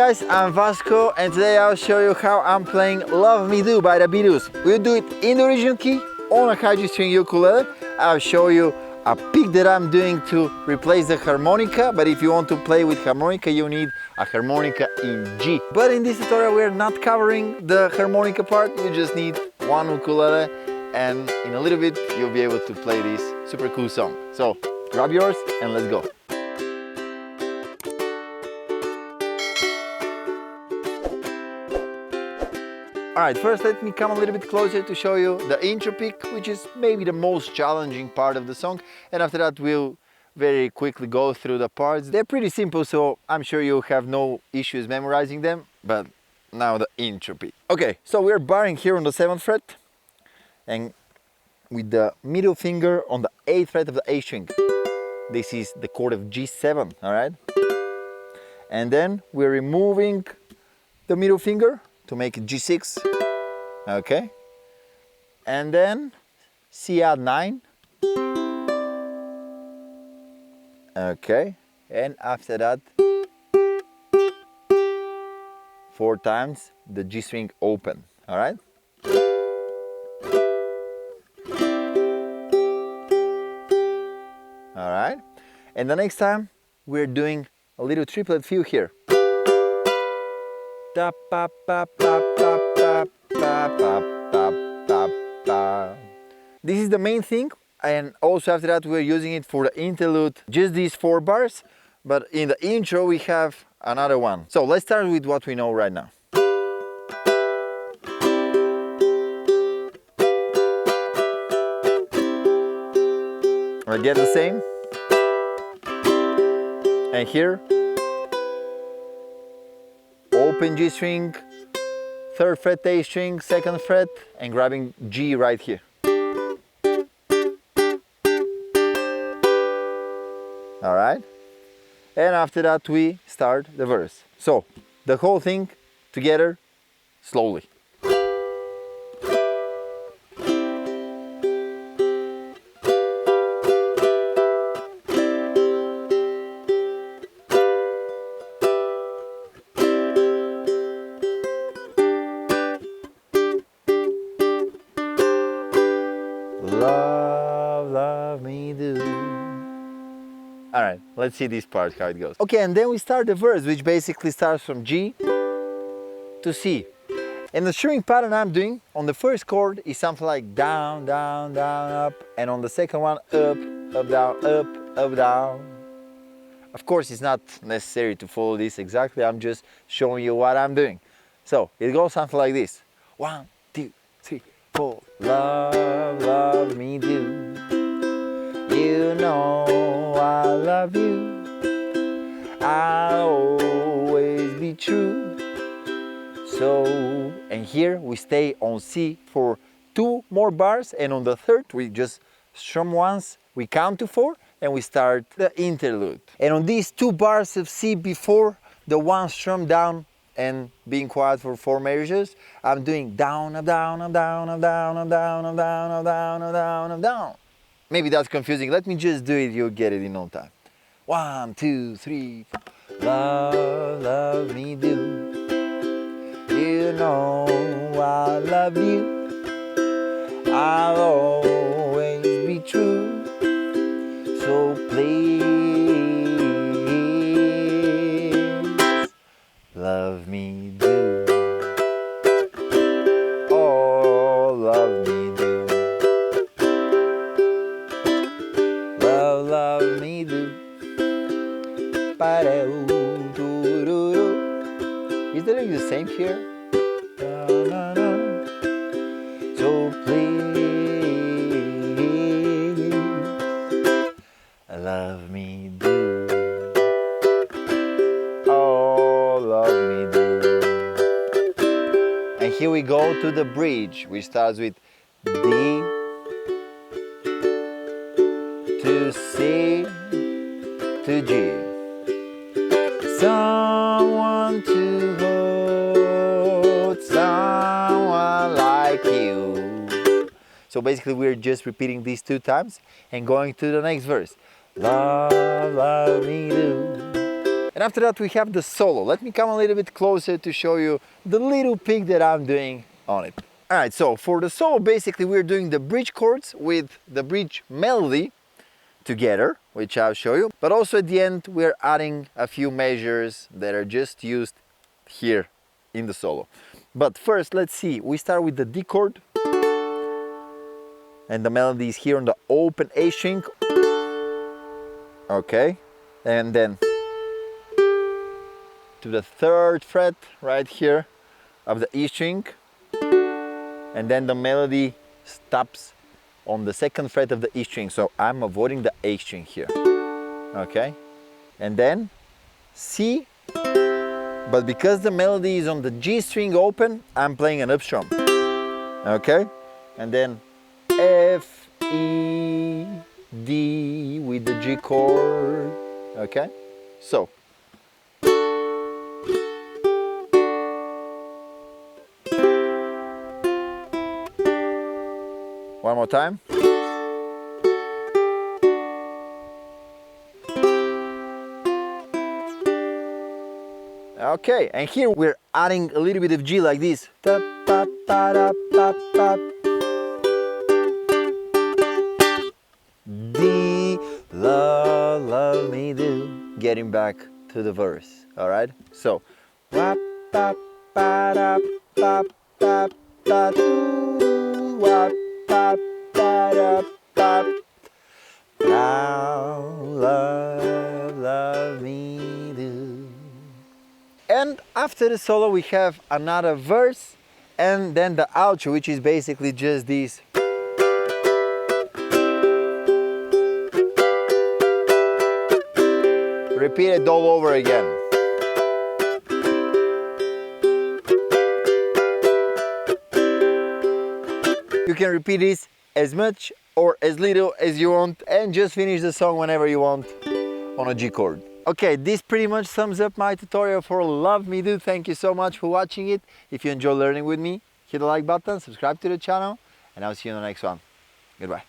guys, I'm Vasco and today I'll show you how I'm playing Love Me Do by the Beatles. We'll do it in the original key on a high G string ukulele. I'll show you a pick that I'm doing to replace the harmonica, but if you want to play with harmonica you need a harmonica in G. But in this tutorial we're not covering the harmonica part, you just need one ukulele and in a little bit you'll be able to play this super cool song. So grab yours and let's go. Alright, first let me come a little bit closer to show you the intro pick, which is maybe the most challenging part of the song, and after that we'll very quickly go through the parts. They're pretty simple, so I'm sure you'll have no issues memorizing them, but now the intro pick. Okay, so we're barring here on the 7th fret and with the middle finger on the 8th fret of the A string. This is the chord of G7, alright? And then we're removing the middle finger to make it G6, okay? And then C add 9, okay? And after that, 4 times the G string open, all right? All right, and the next time we're doing a little triplet fill here. Da, ba, ba, ba, ba, ba, ba, ba, ba, ba. This is the main thing, and also after that we're using it for the interlude, just these 4 bars, but in the intro we have another one. So let's start with what we know right now. Again the same, and here open G string, 3rd fret A string, 2nd fret, and grabbing G right here. Alright, and after that we start the verse. So the whole thing together slowly. Love, love me do. Alright, let's see this part, how it goes. Okay, and then we start the verse, which basically starts from G to C. And the strumming pattern I'm doing on the first chord is something like down, down, down, up, and on the second one, up, up, down, up, up, down. Of course, it's not necessary to follow this exactly, I'm just showing you what I'm doing. So, it goes something like this. 1, 2, 3, 4. Love, love me do. You know I love you. I'll always be true. So, and here we stay on C for 2 more bars, and on the 3rd we just strum once, we count to 4, and we start the interlude. And on these 2 bars of C before the one strum down and being quiet for 4 measures, I'm doing down, up, down, up, down, up, down, up, down, up, down, up, down, up, down, up, down. Maybe that's confusing. Let me just do it, you'll get it in no time. 1, 2, 3, 4. Love, love me do. You know I love you. I'll always be true. So please, love me do. Oh, love me do. Love, love me do. Is the lyric the same here? So please, love me do. Oh, love me do. And here we go to the bridge, which starts with D to C to G. Someone to hold, someone like you. So basically we're just repeating these 2 times and going to the next verse. Love, love me do. And after that we have the solo. Let me come a little bit closer to show you the little pick that I'm doing on it. Alright, so for the solo basically we're doing the bridge chords with the bridge melody together, which I'll show you. But also at the end we're adding a few measures that are just used here in the solo. But first let's see, we start with the D chord. And the melody is here on the open A string. Okay, and then to the 3rd fret right here of the E string, and then the melody stops on the 2nd fret of the E string, so I'm avoiding the A string here. Okay, and then C, but because the melody is on the G string open, I'm playing an up strum. Okay, and then F, E, D with the G chord. Okay, so one more time. Okay, and here we're adding a little bit of G like this. D, love me do. Getting back to the verse, all right? So, now love me do. And after the solo we have another verse and then the outro, which is basically just this. Repeat it all over again. You can repeat this as much or as little as you want and just finish the song whenever you want on a G chord. Okay, this pretty much sums up my tutorial for Love Me Do. Thank you so much for watching it. If you enjoy learning with me, hit the like button, subscribe to the channel, and I'll see you in the next one. Goodbye.